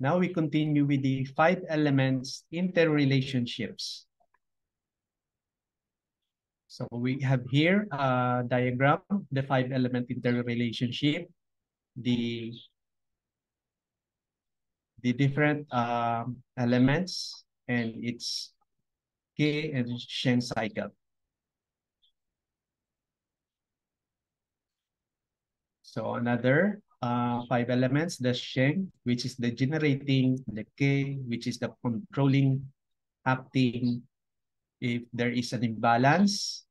Now we continue with the 5 elements interrelationships. So we have here a diagram, the 5 element interrelationship, the different elements and its K and Shen cycle. So another 5 elements, the Shen, which is the generating, the K, which is the controlling, acting. If there is an imbalance,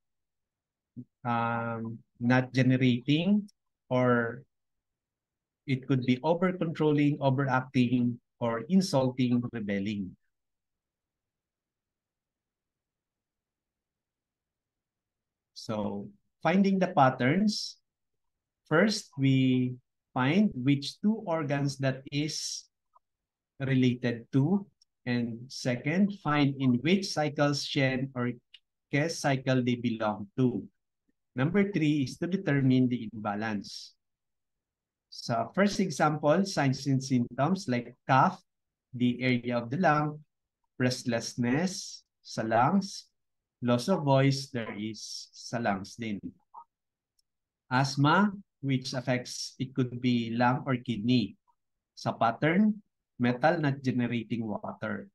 not generating, or it could be over-controlling, overacting, or insulting, rebelling. So finding the patterns, first we find which 2 organs that is related to, and second, find in which cycles Shen or Kes cycle they belong to. Number 3 is to determine the imbalance. So first example, signs and symptoms like cough, the area of the lung, restlessness sa lungs, loss of voice, there is sa lungs din. Asthma, which affects, it could be lung or kidney. Sa pattern, metal not generating water.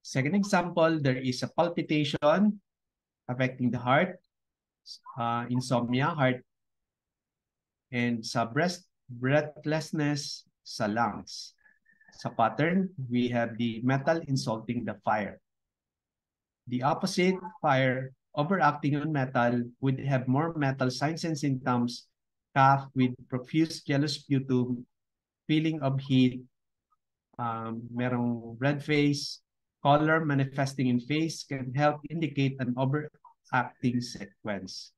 Second example, there is a palpitation affecting the heart, insomnia, heart, and sa breathlessness sa lungs. Sa pattern, we have the metal insulting the fire. The opposite, fire overacting on metal, would have more metal signs and symptoms, cough with profuse yellow sputum, feeling of heat, merong red face, color manifesting in face can help indicate an overacting sequence.